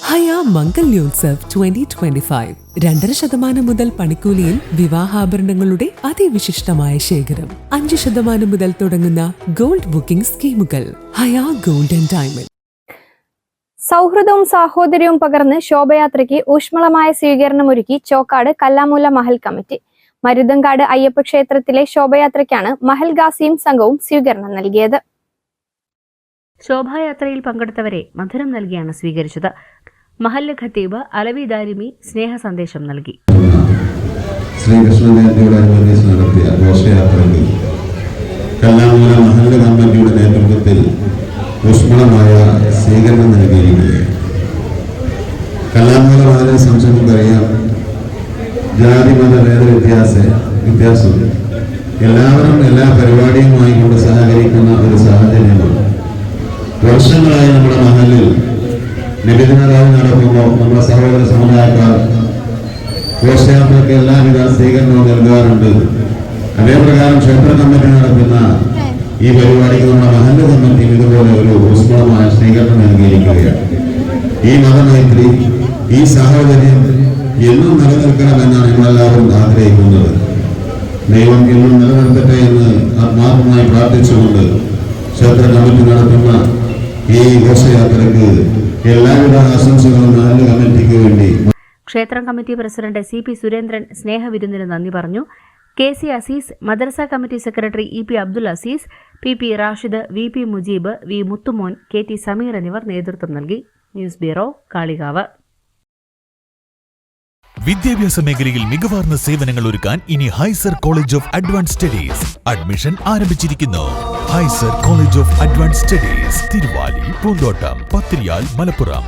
ഹയ മംഗല്യോത്സവ് 2025 2.5% മുതൽ പണിക്കൂലിയിൽ വിവാഹാഭരണങ്ങളുടെ അതിവിശിഷ്ടമായ ശേഖരം. 5% മുതൽ തുടങ്ങുന്ന ഗോൾഡ് ബുക്കിംഗ് സ്കീമുകൾ. ഹയ ഗോൾഡ് ആൻഡ് ഡയമണ്ട്. സൗഹൃദവും സാഹോദര്യവും പകർന്ന് ശോഭയാത്രയ്ക്ക് ഊഷ്മളമായ സ്വീകരണമൊരുക്കി ചോക്കാട് കല്ലാമൂല മഹൽ കമ്മിറ്റി. മരുതങ്കാട് അയ്യപ്പ ക്ഷേത്രത്തിലെ ശോഭയാത്രയ്ക്കാണ് മഹൽ ഗാസിയും സംഘവും സ്വീകരണം നൽകിയത്. ശോഭായാത്രയിൽ പങ്കെടുത്തവരെ മധുരം നൽകിയാണ് സ്വീകരിച്ചത്. മഹല്ല് ഖത്തീബ് അലവി ദാരിമി സ്നേഹ സന്ദേശം നൽകി. ശ്രീകൃഷ്ണ ജയന്തിയോടനുബന്ധിച്ച് നടത്തിയ ഘോഷയാത്രയിൽ കല്ലാമൂല മഹല്ല് കമ്മിറ്റിയുടെ നേതൃത്വത്തിൽ ഊഷ്മളമായ സ്വീകരണം നൽകിയിരിക്കുകയാണ്. കല്ലാമൂല മഹല്ലിനെ സംബന്ധിച്ചറിയാം, ജാതി മത ഭേദ വ്യത്യാസം എല്ലാവരും എല്ലാ പരിപാടിയുമായി കൊണ്ട് സഹകരിക്കുന്ന ഒരു സാഹചര്യമാണ്. വർഷങ്ങളായി നമ്മുടെ മഹല്ലിൽ നിബിധനറാവ് നടക്കുമ്പോൾ നമ്മുടെ സഹോദര സമുദായക്കാർ ഘോഷയാത്രയ്ക്ക് എല്ലാവിധ സ്വീകരണവും നൽകാറുണ്ട്. അതേപ്രകാരം ക്ഷേത്ര കമ്മിറ്റി നടത്തുന്ന ഈ പരിപാടിക്ക് നമ്മുടെ മഹല്ല് കമ്മിറ്റിയും ഇതുപോലെ ഒരു ഊഷ്മളമായ സ്വീകരണം നൽകിയിരിക്കുകയാണ്. ഈ മതമൈത്രി, ഈ സാഹോദര്യം എന്നും നിലനിൽക്കണമെന്നാണ് നമ്മളെല്ലാവരും ആഗ്രഹിക്കുന്നത്. ദൈവം എന്നും നിലനിർത്തട്ടെ എന്ന് ആത്മാർത്ഥമായി പ്രാർത്ഥിച്ചുകൊണ്ട് ക്ഷേത്ര കമ്മിറ്റി നടത്തുന്ന ഈ ഘോഷയാത്രയ്ക്ക് എല്ലാവിധ ആശംസകളും മഹല്ല് കമ്മിറ്റിക്ക് വേണ്ടി. ക്ഷേത്രം കമ്മിറ്റി പ്രസിഡന്റ് CP സുരേന്ദ്രൻ സ്നേഹവിരുന്നിന് നന്ദി പറഞ്ഞു. KC അസീസ്, മദ്രസ committee secretary EP Abdul Azeez, PP Rashid, VP Mujeeb, V Muthumon, KT Sameer എന്നിവർ നേതൃത്വം നൽകി. News bureau, Kalikavu. വിദ്യാഭ്യാസ മേഖലയിൽ മികവാർന്ന സേവനങ്ങൾ ഒരുക്കാൻ ഇനി Hyser college of advance studies admission ആരംഭിച്ചിരിക്കുന്നു. Hyser college of advance studies Thiruvali, Poonthottam, Pathiriyal, Malappuram.